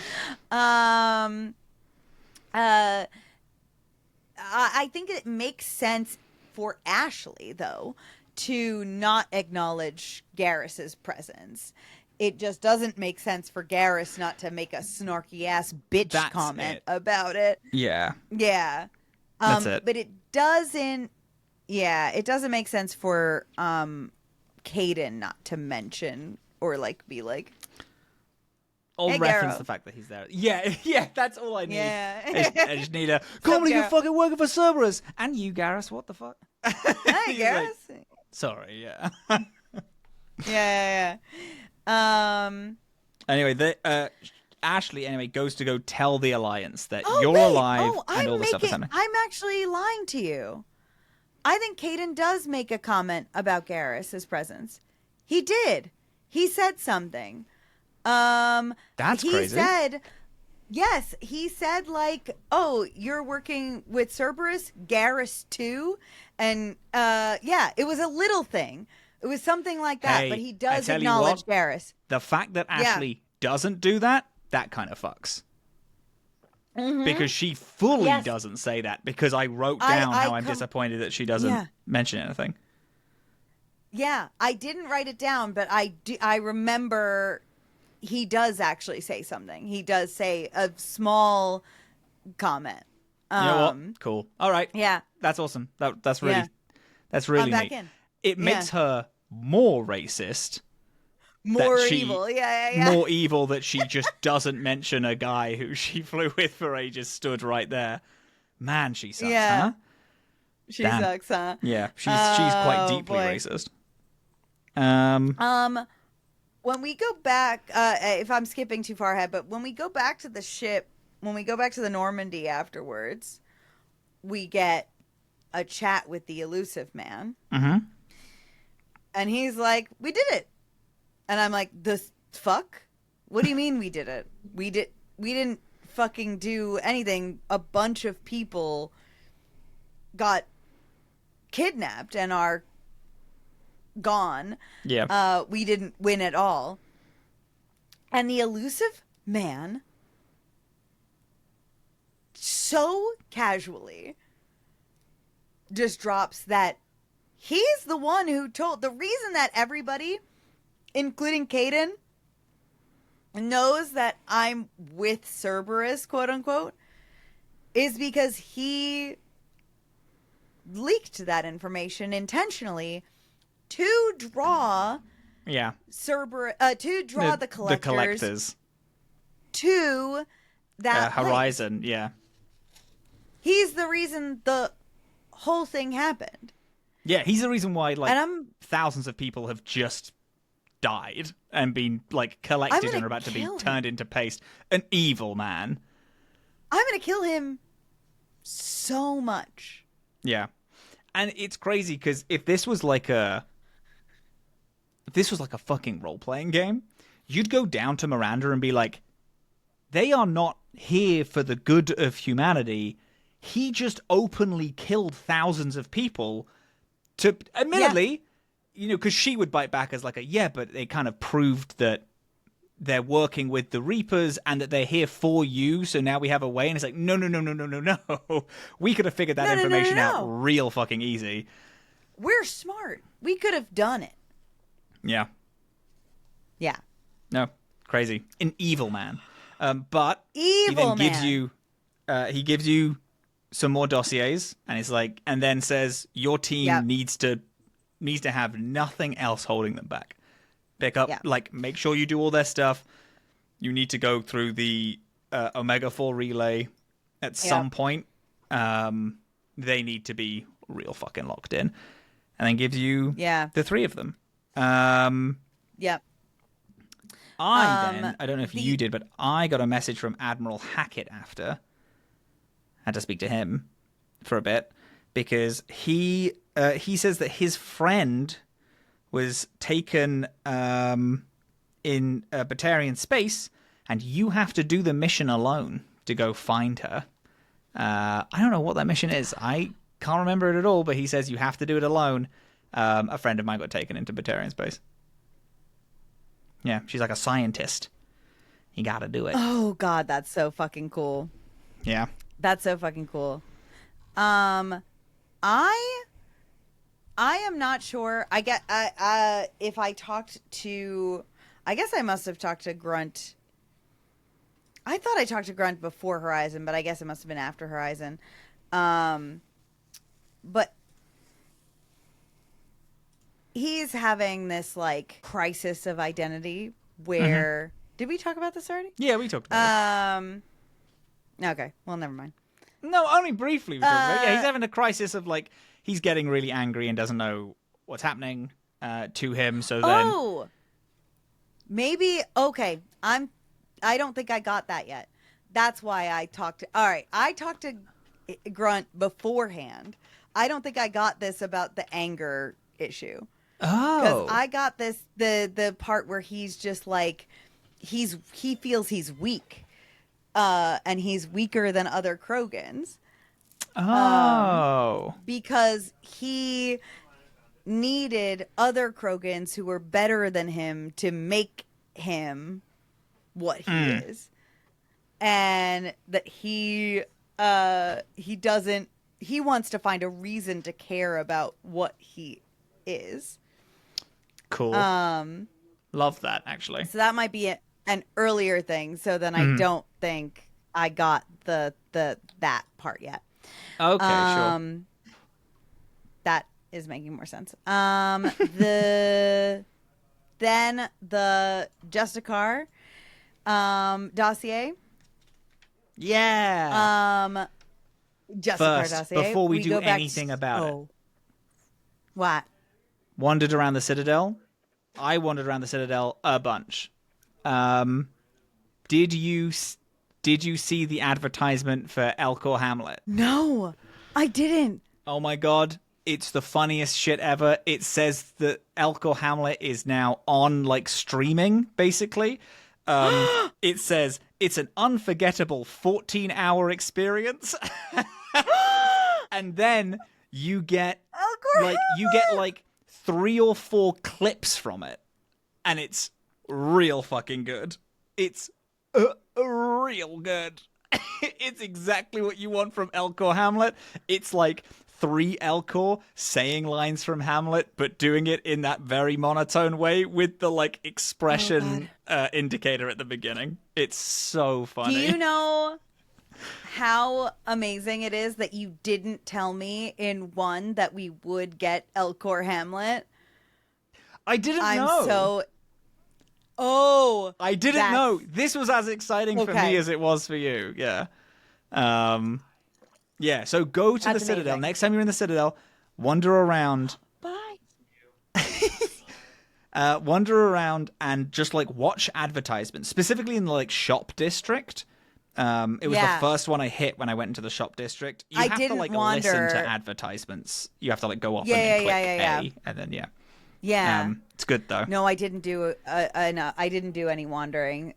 Uh, I think it makes sense for Ashley, though, to not acknowledge Garrus's presence. It just doesn't make sense for Garrus not to make a snarky ass bitch That's comment it. about it. Yeah. Yeah. That's it. But it doesn't. Yeah, it doesn't make sense for Caden not to mention or like be like, I'll hey, reference Garrow. the fact that he's there. Yeah, yeah, that's all I need. Yeah. I just need a comedy. You're Garrow? fucking working for Cerberus. And you, Garrus, what the fuck? Hey, He's like, Garrus. sorry, yeah. Yeah. Anyway, Ashley goes to go tell the Alliance that Oh, you're wait. alive Oh, and all this stuff is happening. I'm actually lying to you. I think Caden does make a comment about Garrus's presence. He did. He said something. That's he crazy. said, yes, he said like, oh, you're working with Cerberus, Garrus too. And, yeah, it was a little thing. It was something like that, Hey, but he I does tell you acknowledge what, Garrus. The fact that Ashley doesn't do that kind of fucks. Because she fully doesn't say that, because I wrote down how I'm disappointed that she doesn't mention anything. Yeah, I didn't write it down, but I remember he does actually say something. He does say a small comment. You know what? Cool. All right. Yeah. That's awesome. That's really I'm back neat. in. It makes her more racist. More evil. Yeah. More evil that she just doesn't mention a guy who she flew with for ages stood right there. Man, she sucks, huh? She sucks, huh? Yeah, she's quite deeply racist. When we go back, if I'm skipping too far ahead, but when we go back to the ship, when we go back to the Normandy afterwards, we get a chat with the elusive man. Mm-hmm. And he's like, we did it. And I'm like, the fuck? What do you mean we did it? We didn't fucking do anything. A bunch of people got kidnapped and are gone. Yeah. We didn't win at all. And the elusive man so casually just drops that he's the one who told. The reason that everybody, including Caden, knows that I'm with Cerberus, quote unquote, is because he leaked that information intentionally to draw Cerberus, to draw the collectors to that horizon. place. Yeah, he's the reason the whole thing happened. Yeah, he's the reason why thousands of people have just died and been collected and are about to be turned into paste. An evil man. I'm gonna kill him so much. Yeah. And it's crazy because if this was like a fucking role-playing game, you'd go down to Miranda and be like, they are not here for the good of humanity. He just openly killed thousands of people to, admittedly, because she would bite back as but they kind of proved that they're working with the Reapers and that they're here for you, so now we have a way. And it's like, no. We could have figured that information out real fucking easy. We're smart. We could have done it. Yeah. Yeah. No, crazy. An evil man. But evil he then gives you some more dossiers, and it's like, and then says your team needs to have nothing else holding them back. Pick up, make sure you do all their stuff. You need to go through the Omega 4 relay at some point. They need to be real fucking locked in. And then gives you the three of them. Yep. I don't know if you did, but I got a message from Admiral Hackett after. Had to speak to him for a bit because he says that his friend was taken in Batarian space, and you have to do the mission alone to go find her. I don't know what that mission is. I can't remember it at all, but he says you have to do it alone. A friend of mine got taken into Batarian space. Yeah, she's like a scientist. You gotta do it. Oh, God, that's so fucking cool. Yeah. That's so fucking cool. I am not sure. I get if I talked to, I guess I must have talked to Grunt. I thought I talked to Grunt before Horizon, but I guess it must have been after Horizon. But he's having this like crisis of identity where did we talk about this already? Yeah, we talked about it. Okay, well, never mind. No, only briefly we talked about it. Yeah, he's having a crisis of like he's getting really angry and doesn't know what's happening to him. So then, maybe okay. I don't think I got that yet. That's why I talked to. All right, I talked to Grunt beforehand. I don't think I got this about the anger issue. Oh, because I got this the part where he's just like he feels he's weak, and he's weaker than other Krogans. Oh, because he needed other Krogans who were better than him to make him what he is, and that he doesn't. He wants to find a reason to care about what he is. Cool. Love that, actually. So that might be an earlier thing. So then I don't think I got the that part yet. Okay, sure. That is making more sense. Then the Justicar dossier. Yeah. Justicar First, dossier. before we do go back anything about it. What? Wandered around the Citadel. I wandered around the Citadel a bunch. Did you see the advertisement for Elcor Hamlet? No, I didn't. Oh my god, it's the funniest shit ever. It says that Elcor Hamlet is now on like streaming, basically. It says it's an unforgettable 14-hour experience. And then you get like 3 or 4 clips from it, and it's real fucking good. It's real good. It's exactly what you want from Elcor Hamlet. It's like 3 Elcor saying lines from Hamlet, but doing it in that very monotone way with the like expression indicator at the beginning. It's so funny. Do you know how amazing it is that you didn't tell me in 1 that we would get Elcor Hamlet? I didn't know. I didn't know. This was as exciting for me as it was for you. Yeah. Yeah, so go to the Citadel. Amazing. Next time you're in the Citadel, wander around. Bye. Wander around and just like watch advertisements, specifically in the like shop district. It was the first one I hit when I went into the shop district. You have to like listen to advertisements. You have to like go up and click A, and then Yeah. It's good though. No, I didn't do I didn't do any wandering.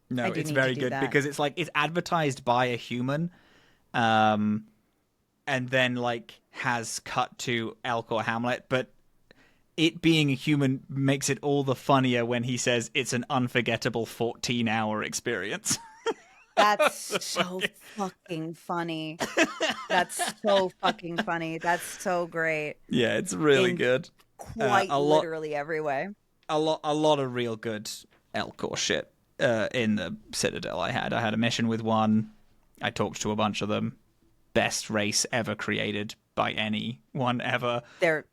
No, it's very good because it's like it's advertised by a human, and then like has cut to Elcor Hamlet, but it being a human makes it all the funnier when he says it's an unforgettable 14-hour experience. That's so fucking funny. That's so fucking funny. That's so great. Yeah, it's really good. Quite literally every way. A lot of real good Elcor shit in the Citadel. I had a mission with one. I talked to a bunch of them. Best race ever created by anyone ever. They're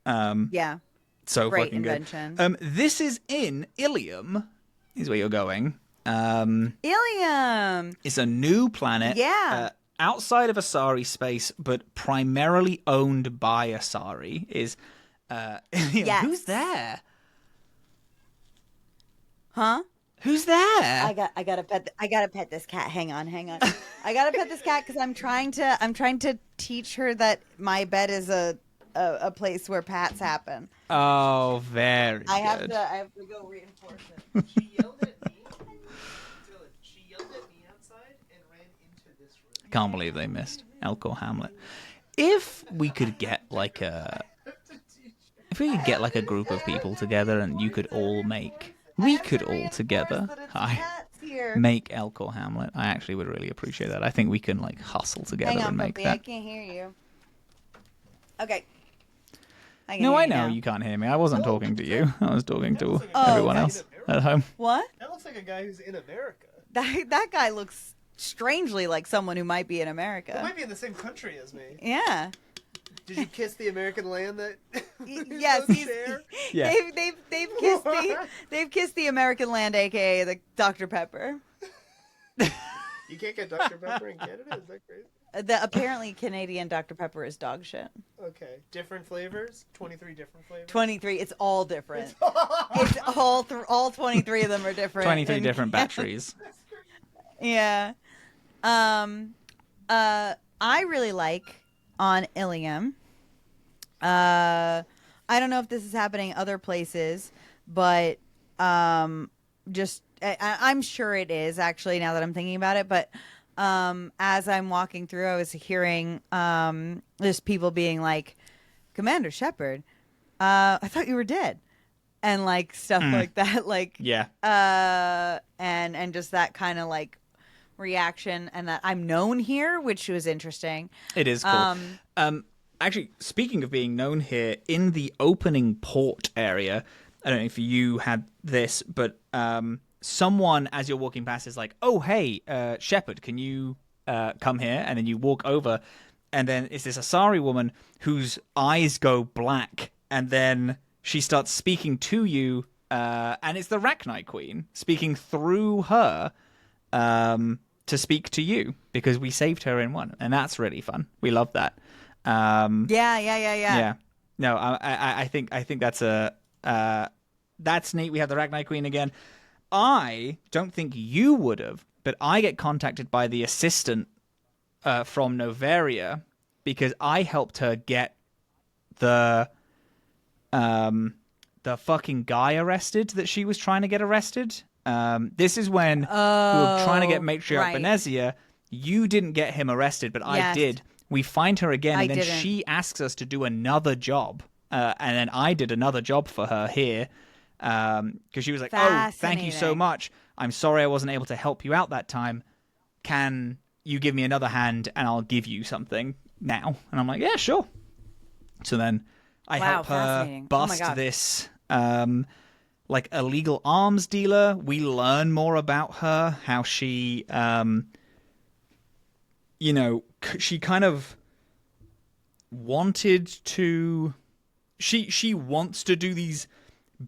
so great fucking invention. Good. This is in Ilium, is where you're going. Ilium. It's a new planet. Yeah. Outside of Asari space, but primarily owned by Asari. Is yes. Who's there? Huh? Who's there? I gotta pet this cat. Hang on. I gotta pet this cat because I'm trying to teach her that my bed is a place where pats happen. Oh, very good. I have to go reinforce it. She yelled at me. She yelled at me outside and ran into this room. I can't believe they missed Elcor Hamlet. If we could get like a group of people together and you could all make. We could all together. Hi. hear. make Elk or Hamlet, I actually would really appreciate that. I think we can like hustle together Hang on, and make puppy. that. I can't hear you. Okay. I can No, hear I you know now. you can't hear me. I wasn't talking to you. I was talking to looks like a everyone guy else in at home. What? That looks like a guy who's in America. That guy looks strangely like someone who might be in He America. might be in the same country as me. Yeah. Did you kiss the American land that? Yes, those he's, share? Yeah. they've kissed the American land, aka the Dr. Pepper. You can't get Dr. Pepper in Canada. Is that crazy? The apparently Canadian Dr. Pepper is dog shit. Okay, different flavors. 23 different flavors. 23. It's all different. It's all 23 of them are different. 23 And- different batteries. Yeah. I really like on Ilium. I don't know if this is happening other places, but just I'm sure it is actually now that I'm thinking about it. But as I'm walking through, I was hearing just people being like, "Commander Shepard, I thought you were dead," and like stuff like that, like Yeah. and just that kind of like reaction, and that I'm known here, which was interesting. It is cool. Actually, speaking of being known here, in the opening port area, I don't know if you had this, but someone, as you're walking past, is like, "Oh, hey, Shepard, can you come here?" And then you walk over, and then it's this Asari woman whose eyes go black, and then she starts speaking to you, and it's the Rachni Queen speaking through her to speak to you, because we saved her in one, and that's really fun. We love that. Yeah. No, I think that's that's neat. We have the Rachni Queen again. I don't think you would have, but I get contacted by the assistant from Novaria because I helped her get the fucking guy arrested that she was trying to get arrested. This is when we were trying to get Matriarch right. Benezia. You didn't get him arrested, but I Yes. did. We find her again, I and then didn't. she asks us to do another job. And then I did another job for her here. Because she was like, "Oh, thank you so Fascinating. much. I'm sorry I wasn't able to help you out that time. Can you give me another hand and I'll give you something now?" And I'm like, "Yeah, sure." So then I Wow, help her fascinating. Oh my bust God. this like illegal arms dealer. We learn more about her, how she she kind of wanted to she wants to do these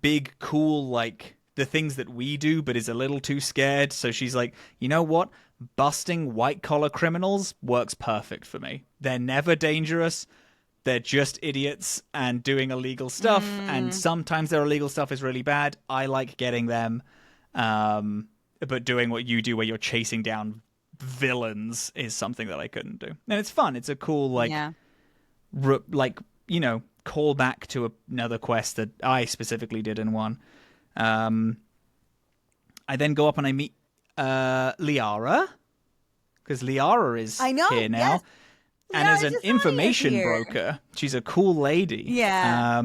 big cool like the things that we do, but is a little too scared. So she's like, "You know what, busting white collar criminals works perfect for me. They're never dangerous, they're just idiots and doing illegal stuff, and sometimes their illegal stuff is really bad. I like getting them, but doing what you do where you're chasing down villains is something that I couldn't do." And it's fun. It's a cool like call back to another quest that I specifically did in one. I then go up and I meet Liara, because Liara is I know, here now. yes. And Liara as an Jasani is information here. broker, she's a cool lady. Yeah.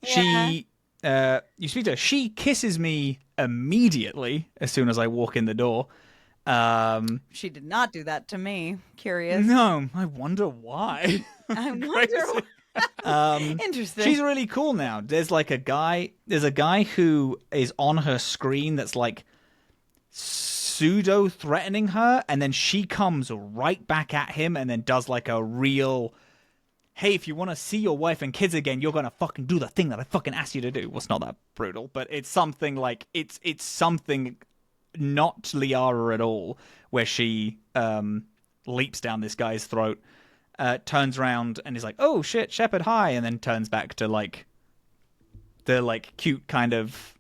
She, you speak to her, she kisses me immediately as soon as I walk in the door. She did not do that to me. Curious. No, I wonder why. I wonder. Interesting. She's really cool now. There's a guy who is on her screen that's like pseudo threatening her, and then she comes right back at him and then does like a real, "Hey, if you want to see your wife and kids again, you're gonna fucking do the thing that I fucking asked you to do." Well, it's not that brutal, but it's something like it's something not Liara at all, where she leaps down this guy's throat, turns around and is like, "Oh shit, Shepard, hi," and then turns back to like the like cute kind of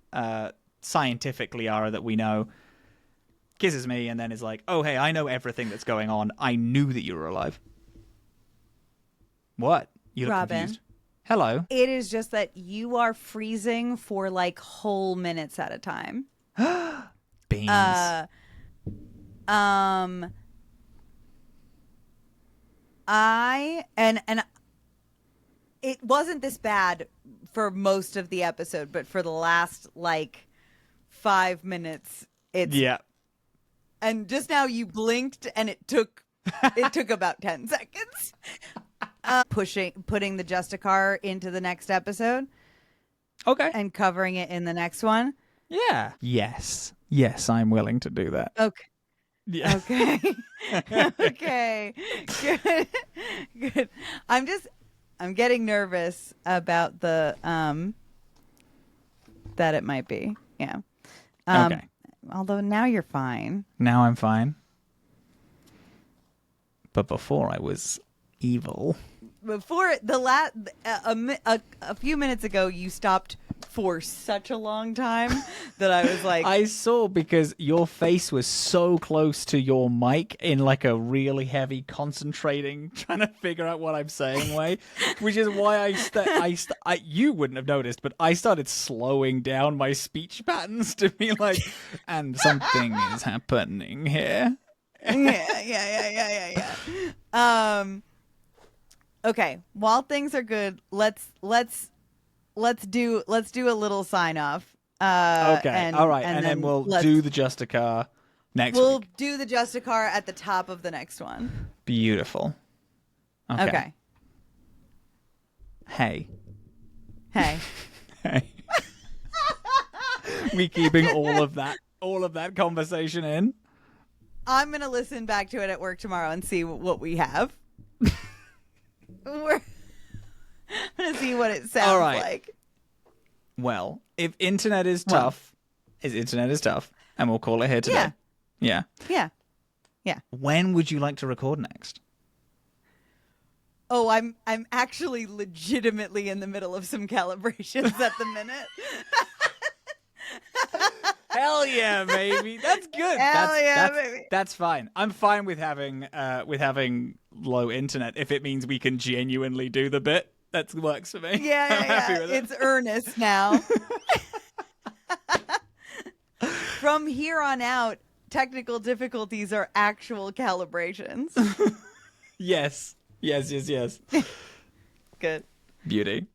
scientific Liara that we know. Kisses me and then is like, "Oh hey, I know everything that's going on. I knew that you were alive." What? You look Robin. confused. Hello. It is just that you are freezing for like whole minutes at a time. Beans. And it wasn't this bad for most of the episode, but for the last like 5 minutes, it's Yeah. And just now you blinked, and it took about 10 seconds. Putting the Justicar into the next episode Okay. and covering it in the next one. Yeah. Yes. Yes, I'm willing to do that. Okay. Yeah. Okay. Okay. Good. Good. I'm getting nervous about the that it might be. Yeah. Okay. Although now you're fine. Now I'm fine. But before I was evil. Before a few minutes ago, you stopped for such a long time that I was like, I saw because your face was so close to your mic in like a really heavy concentrating trying to figure out what I'm saying way, which is why you wouldn't have noticed, but I started slowing down my speech patterns to be like, and something is happening here. yeah. Okay, while things are good, let's do a little sign off. Okay, all right, and then we'll do the Justicar next week. We'll do the Justicar at the top of the next one. Beautiful. Okay. Hey. Hey. We keeping all of that conversation in. I'm gonna listen back to it at work tomorrow and see what we have. I'm gonna see what it sounds like. Well, if internet is tough, and we'll call it here today. Yeah. When would you like to record next? Oh, I'm actually legitimately in the middle of some calibrations at the minute. Hell yeah, baby. That's good. Baby. That's fine. I'm fine with having low internet if it means we can genuinely do the bit. That works for me. Yeah. I'm happy with it. It's earnest now. From here on out, technical difficulties are actual calibrations. Yes. Good. Beauty.